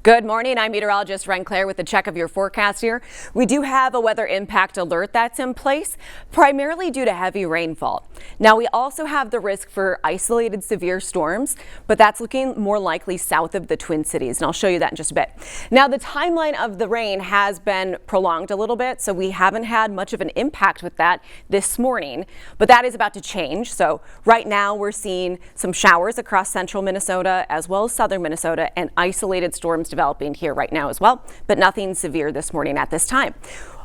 Good morning. I'm meteorologist Ren Claire with a check of your forecast here. We do have a weather impact alert that's in place, primarily due to heavy rainfall. Now, we also have the risk for isolated severe storms, but that's looking more likely south of the Twin Cities, and I'll show you that in just a bit. Now, the timeline of the rain has been prolonged a little bit, so we haven't had much of an impact with that this morning, but that is about to change. So right now we're seeing some showers across central Minnesota as well as southern Minnesota and isolated storms developing here right now as well, but nothing severe this morning at this time.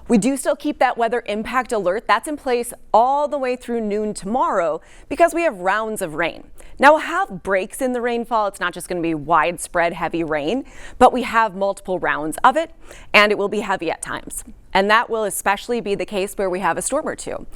We do still keep that weather impact alert. That's in place all the way through noon tomorrow because we have rounds of rain. Now we'll have breaks in the rainfall. It's not just going to be widespread heavy rain, but we have multiple rounds of it, and it will be heavy at times. And that will especially be the case where we have a storm or two.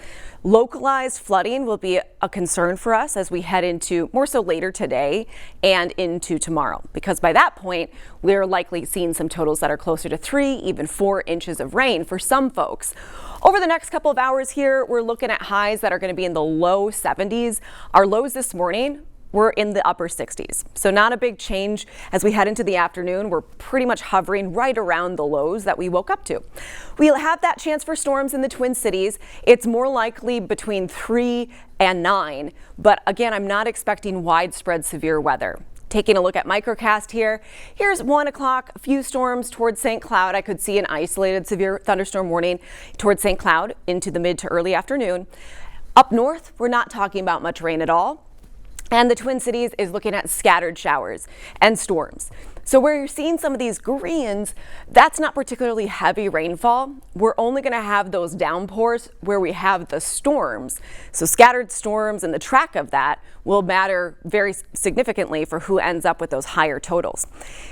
Localized flooding will be a concern for us as we head into more so later today and into tomorrow, because by that point, we're likely seeing some totals that are closer to 3, even 4 inches of rain for some folks. Over the next couple of hours here, we're looking at highs that are going to be in the low 70s. Our lows this morning we're in the upper 60s. So not a big change as we head into the afternoon. We're pretty much hovering right around the lows that we woke up to. We'll have that chance for storms in the Twin Cities. It's more likely between 3 and 9. But again, I'm not expecting widespread severe weather. Taking a look at microcast here. Here's 1 o'clock, a few storms towards St. Cloud. I could see an isolated severe thunderstorm warning towards St. Cloud into the mid to early afternoon. Up north, we're not talking about much rain at all. And the Twin Cities is looking at scattered showers and storms. So where you're seeing some of these greens, that's not particularly heavy rainfall. We're only going to have those downpours where we have the storms. So scattered storms and the track of that will matter very significantly for who ends up with those higher totals.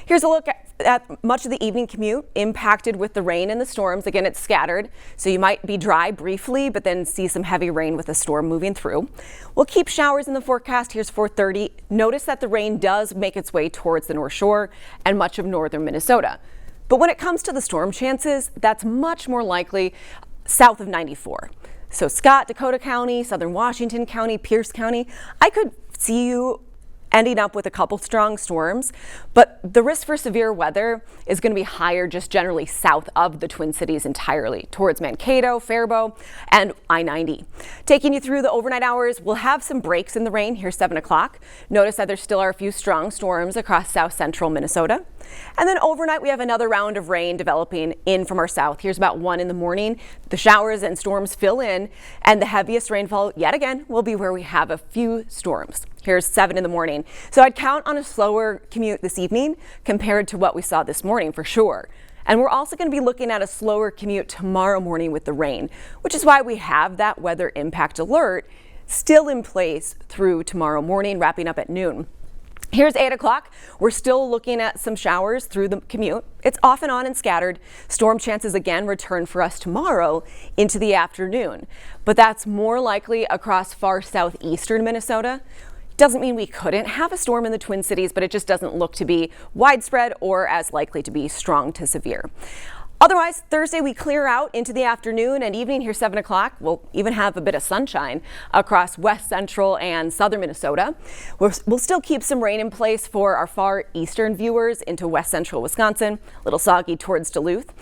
Here's a look at much of the evening commute impacted with the rain and the storms. Again, it's scattered, so you might be dry briefly, but then see some heavy rain with a storm moving through. We'll keep showers in the forecast. Here's 4:30. Notice that the rain does make its way towards the North Shore and much of northern Minnesota. But when it comes to the storm chances, that's much more likely south of 94. So Scott, Dakota County, southern Washington County, Pierce County, I could see you ending up with a couple strong storms, but the risk for severe weather is going to be higher just generally south of the Twin Cities entirely, towards Mankato, Faribault, and I-90. Taking you through the overnight hours, we'll have some breaks in the rain here 7 o'clock. Notice that there still are a few strong storms across south central Minnesota. And then overnight, we have another round of rain developing in from our south. Here's about 1 in the morning. The showers and storms fill in, and the heaviest rainfall yet again will be where we have a few storms. Here's 7 in the morning. So I'd count on a slower commute this evening compared to what we saw this morning for sure. And we're also going to be looking at a slower commute tomorrow morning with the rain, which is why we have that weather impact alert still in place through tomorrow morning, wrapping up at noon. Here's 8 o'clock. We're still looking at some showers through the commute. It's off and on and scattered. Storm chances again return for us tomorrow into the afternoon, but that's more likely across far southeastern Minnesota. Doesn't mean we couldn't have a storm in the Twin Cities, but it just doesn't look to be widespread or as likely to be strong to severe. Otherwise, Thursday we clear out into the afternoon and evening here 7 o'clock. We'll even have a bit of sunshine across west central and southern Minnesota. We'll still keep some rain in place for our far eastern viewers into west central Wisconsin, a little soggy towards Duluth.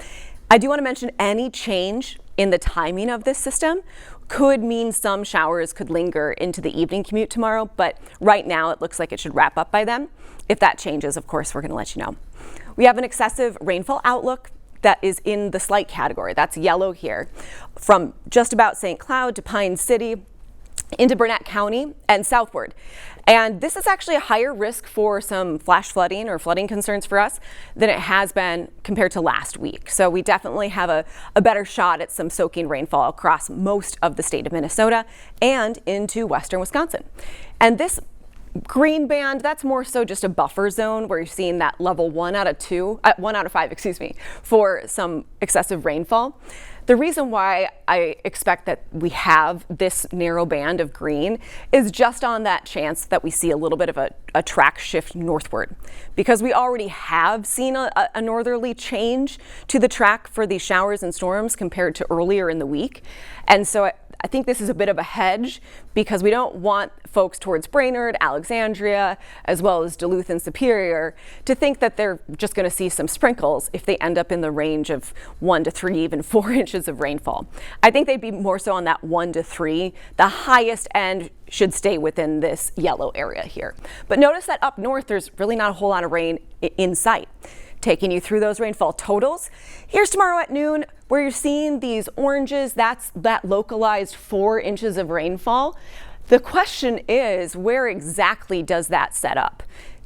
I do want to mention any change in the timing of this system could mean some showers could linger into the evening commute tomorrow, but right now it looks like it should wrap up by then. If that changes, of course, we're going to let you know. We have an excessive rainfall outlook that is in the slight category. That's yellow here, from just about St. Cloud to Pine City into Burnett County and southward. And this is actually a higher risk for some flash flooding or flooding concerns for us than it has been compared to last week. So we definitely have a better shot at some soaking rainfall across most of the state of Minnesota and into western Wisconsin. And this green band, that's more so just a buffer zone where you're seeing that level 1 out of 5, for some excessive rainfall. The reason why I expect that we have this narrow band of green is just on that chance that we see a little bit of a track shift northward, because we already have seen a northerly change to the track for these showers and storms compared to earlier in the week. And so I think this is a bit of a hedge because we don't want folks towards Brainerd, Alexandria, as well as Duluth and Superior to think that they're just going to see some sprinkles if they end up in the range of 1 to 3, even 4 inches of rainfall. I think they'd be more so on that 1 to 3. The highest end should stay within this yellow area here. But notice that up north, there's really not a whole lot of rain in sight. Taking you through those rainfall totals. Here's tomorrow at noon where you're seeing these oranges. That's that localized 4 inches of rainfall. The question is, where exactly does that set up?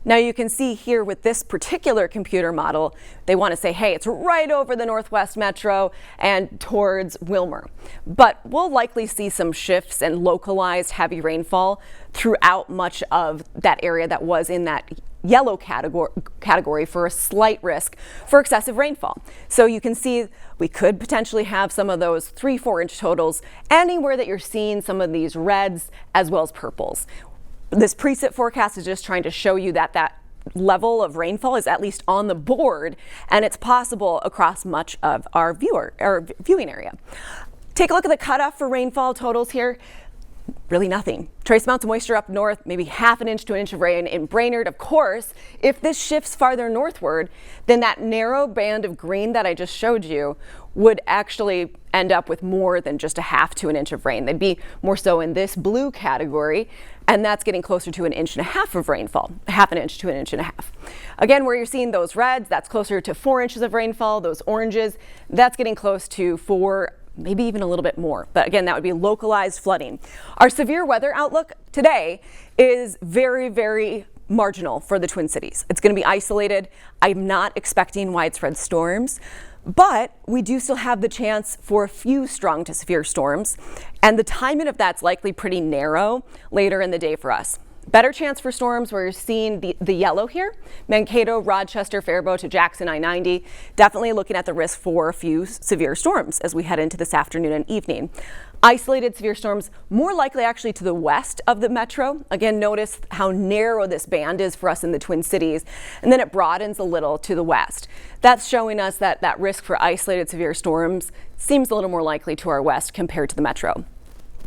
Now you can see here with this particular computer model, they want to say, hey, it's right over the Northwest Metro and towards Willmar. But we'll likely see some shifts and localized heavy rainfall throughout much of that area that was in that yellow category for a slight risk for excessive rainfall. So you can see we could potentially have some of those 3-4 inch totals anywhere that you're seeing some of these reds as well as purples. This preset forecast is just trying to show you that that level of rainfall is at least on the board, and it's possible across much of our viewing area. Take a look at the cutoff for rainfall totals here. Really nothing. Trace amounts of moisture up north, maybe 1/2 inch to 1 inch of rain in Brainerd. Of course, if this shifts farther northward, then that narrow band of green that I just showed you would actually end up with more than just 1/2 to 1 inch of rain. They'd be more so in this blue category, and that's getting closer to 1.5 inches of rainfall, 1/2 inch to 1.5 inches. Again, where you're seeing those reds, that's closer to 4 inches of rainfall. Those oranges, that's getting close to 4, maybe even a little bit more. But again, that would be localized flooding. Our severe weather outlook today is very, very marginal for the Twin Cities. It's going to be isolated. I'm not expecting widespread storms, but we do still have the chance for a few strong to severe storms, and the timing of that's likely pretty narrow later in the day for us. Better chance for storms where you're seeing the yellow here, Mankato, Rochester, Faribault to Jackson I-90. Definitely looking at the risk for a few severe storms as we head into this afternoon and evening. Isolated severe storms more likely actually to the west of the metro. Again, notice how narrow this band is for us in the Twin Cities, and then it broadens a little to the west. That's showing us that that risk for isolated severe storms seems a little more likely to our west compared to the metro.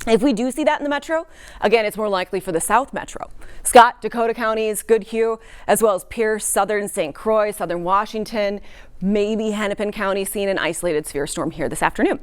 If we do see that in the metro, again, it's more likely for the South Metro. Scott, Dakota counties, Goodhue, as well as Pierce, southern St. Croix, southern Washington, maybe Hennepin County seeing an isolated severe storm here this afternoon.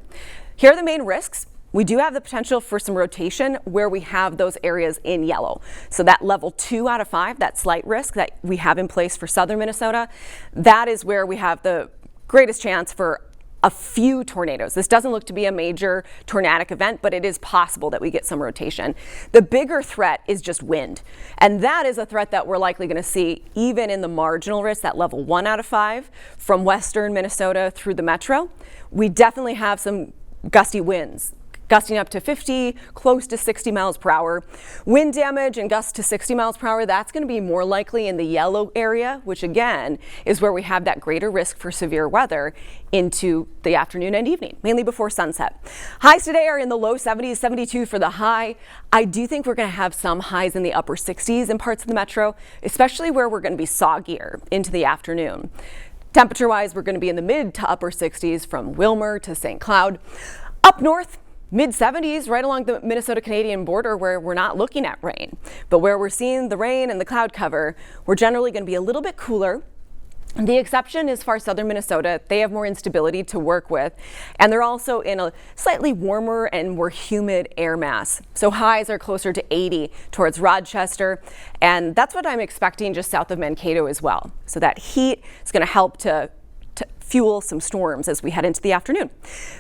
Here are the main risks. We do have the potential for some rotation where we have those areas in yellow. So that level 2 out of 5, that slight risk that we have in place for southern Minnesota, that is where we have the greatest chance for a few tornadoes. This doesn't look to be a major tornadic event, but it is possible that we get some rotation. The bigger threat is just wind, and that is a threat that we're likely going to see even in the marginal risk, that level 1 out of 5 from western Minnesota through the metro. We definitely have some gusty winds, gusting up to 50, close to 60 miles per hour. Wind damage and gusts to 60 miles per hour, that's going to be more likely in the yellow area, which again is where we have that greater risk for severe weather into the afternoon and evening, mainly before sunset. Highs today are in the low 70s, 72 for the high. I do think we're going to have some highs in the upper 60s in parts of the metro, especially where we're going to be soggier into the afternoon. Temperature-wise, we're going to be in the mid to upper 60s from Willmar to St. Cloud. Up north, mid-70s right along the Minnesota-Canadian border where we're not looking at rain. But where we're seeing the rain and the cloud cover, we're generally going to be a little bit cooler. The exception is far southern Minnesota. They have more instability to work with, and they're also in a slightly warmer and more humid air mass. So highs are closer to 80 towards Rochester, and that's what I'm expecting just south of Mankato as well. So that heat is going to help to fuel some storms as we head into the afternoon.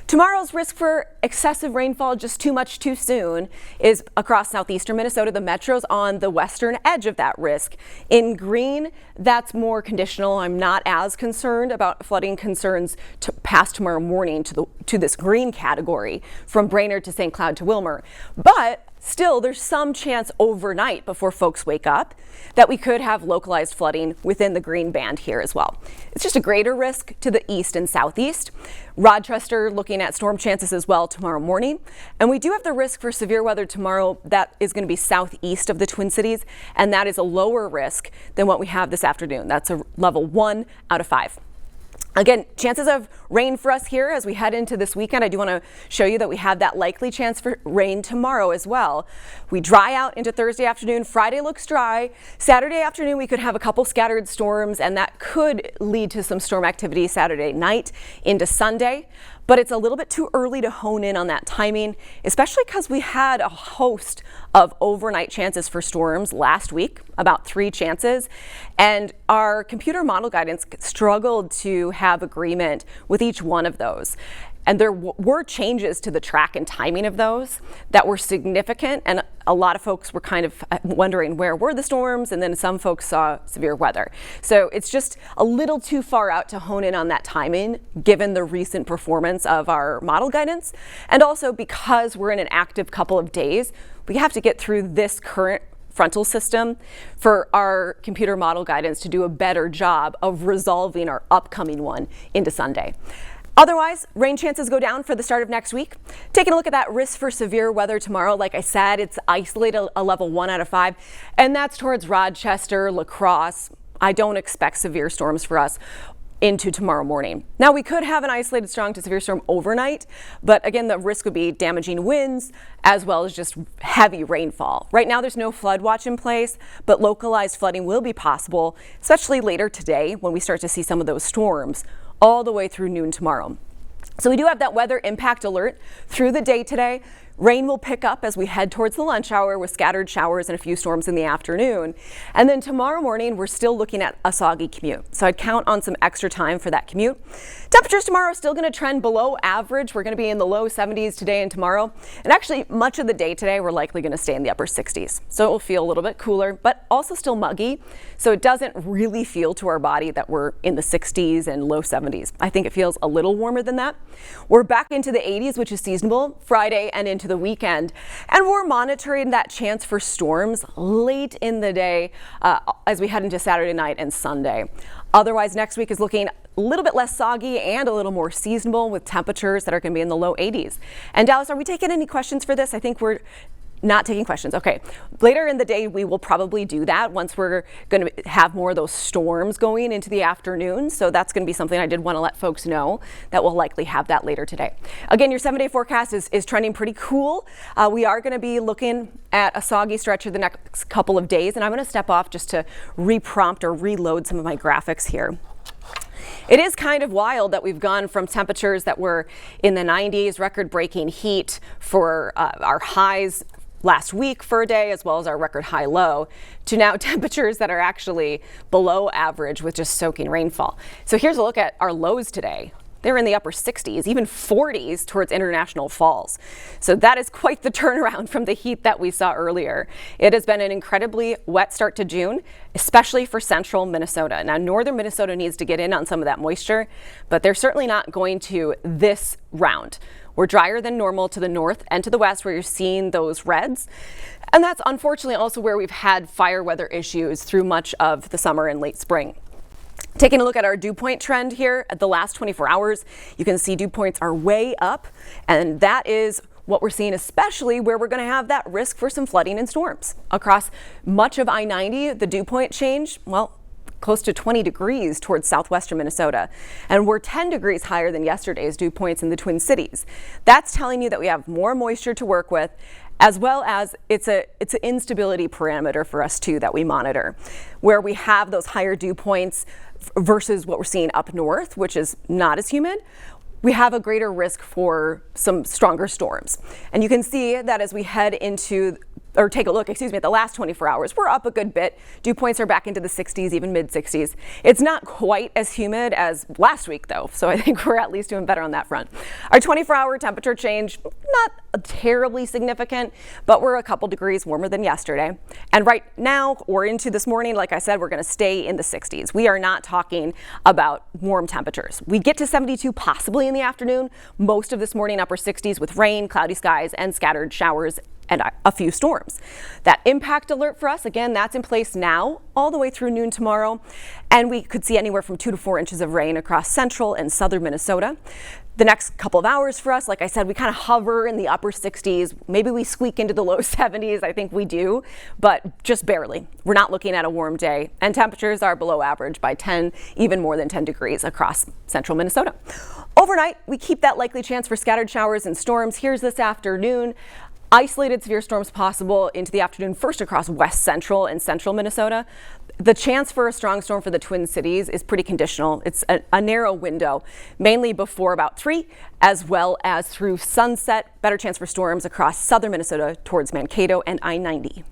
Tomorrow's risk for excessive rainfall, just too much too soon, is across southeastern Minnesota. The metro's on the western edge of that risk. In green, that's more conditional. I'm not as concerned about flooding concerns past tomorrow morning to this green category from Brainerd to St. Cloud to Willmar. But still, there's some chance overnight before folks wake up that we could have localized flooding within the green band here as well. It's just a greater risk to the east and southeast. Rochester looking at storm chances as well tomorrow morning. And we do have the risk for severe weather tomorrow that is going to be southeast of the Twin Cities, and that is a lower risk than what we have this afternoon. That's a level 1 out of 5. Again, chances of rain for us here as we head into this weekend. I do want to show you that we have that likely chance for rain tomorrow as well. We dry out into Thursday afternoon. Friday looks dry. Saturday afternoon, we could have a couple scattered storms, and that could lead to some storm activity Saturday night into Sunday. But it's a little bit too early to hone in on that timing, especially because we had a host of overnight chances for storms last week, about 3 chances, and our computer model guidance struggled to have agreement with each one of those. And there were changes to the track and timing of those that were significant, and a lot of folks were kind of wondering where were the storms, and then some folks saw severe weather. So it's just a little too far out to hone in on that timing given the recent performance of our model guidance. And also because we're in an active couple of days, we have to get through this current frontal system for our computer model guidance to do a better job of resolving our upcoming one into Sunday. Otherwise, rain chances go down for the start of next week. Taking a look at that risk for severe weather tomorrow, like I said, it's isolated a level 1 out of 5, and that's towards Rochester, La Crosse. I don't expect severe storms for us into tomorrow morning. Now, we could have an isolated strong to severe storm overnight, but again, the risk would be damaging winds as well as just heavy rainfall. Right now, there's no flood watch in place, but localized flooding will be possible, especially later today when we start to see some of those storms all the way through noon tomorrow. So we do have that weather impact alert through the day today. Rain will pick up as we head towards the lunch hour with scattered showers and a few storms in the afternoon. And then tomorrow morning, we're still looking at a soggy commute. So I'd count on some extra time for that commute. Temperatures tomorrow are still going to trend below average. We're going to be in the low 70s today and tomorrow. And actually, much of the day today, we're likely going to stay in the upper 60s. So it will feel a little bit cooler, but also still muggy. So it doesn't really feel to our body that we're in the 60s and low 70s. I think it feels a little warmer than that. We're back into the 80s, which is seasonable, Friday and into the weekend. And we're monitoring that chance for storms late in the day as we head into Saturday night and Sunday. Otherwise, next week is looking a little bit less soggy and a little more seasonable with temperatures that are going to be in the low 80s. And Dallas, are we taking any questions for this? I think we're not taking questions. Okay. Later in the day, we will probably do that once we're going to have more of those storms going into the afternoon. So that's going to be something I did want to let folks know that we'll likely have that later today. Again, your 7-day forecast is trending pretty cool. We are going to be looking at a soggy stretch of the next couple of days, and I'm going to step off just to reprompt or reload some of my graphics here. It is kind of wild that we've gone from temperatures that were in the 90s, record-breaking heat for our highs last week for a day, as well as our record high low, to now temperatures that are actually below average with just soaking rainfall. So here's a look at our lows today. They're in the upper 60s, even 40s towards International Falls. So that is quite the turnaround from the heat that we saw earlier. It has been an incredibly wet start to June, especially for central Minnesota. Now, northern Minnesota needs to get in on some of that moisture, but they're certainly not going to this round. We're drier than normal to the north and to the west where you're seeing those reds. And that's unfortunately also where we've had fire weather issues through much of the summer and late spring. Taking a look at our dew point trend here at the last 24 hours, you can see dew points are way up, and that is what we're seeing, especially where we're going to have that risk for some flooding and storms. Across much of I-90, the dew point change, well, close to 20 degrees towards southwestern Minnesota. And we're 10 degrees higher than yesterday's dew points in the Twin Cities. That's telling you that we have more moisture to work with, as well as it's an instability parameter for us too that we monitor, where we have those higher dew points versus what we're seeing up north, which is not as humid. We have a greater risk for some stronger storms. And you can see that as we head into, or take a look, at the last 24 hours, we're up a good bit. Dew points are back into the 60s, even mid 60s. It's not quite as humid as last week though, so I think we're at least doing better on that front. Our 24-hour temperature change, not terribly significant, but we're a couple degrees warmer than yesterday. And right now, or into this morning, like I said, we're gonna stay in the 60s. We are not talking about warm temperatures. We get to 72 possibly in the afternoon, most of this morning upper 60s with rain, cloudy skies, and scattered showers and a few storms. That impact alert for us, again, that's in place now all the way through noon tomorrow, and we could see anywhere from 2 to 4 inches of rain across central and southern Minnesota. The next couple of hours for us, like I said, we kind of hover in the upper 60s. Maybe we squeak into the low 70s. I think we do, but just barely. We're not looking at a warm day, and temperatures are below average by 10, even more than 10 degrees across central Minnesota. Overnight, we keep that likely chance for scattered showers and storms. Here's this afternoon. Isolated severe storms possible into the afternoon, first across west central and central Minnesota. The chance for a strong storm for the Twin Cities is pretty conditional. It's a narrow window, mainly before about 3, as well as through sunset. Better chance for storms across southern Minnesota towards Mankato and I-90.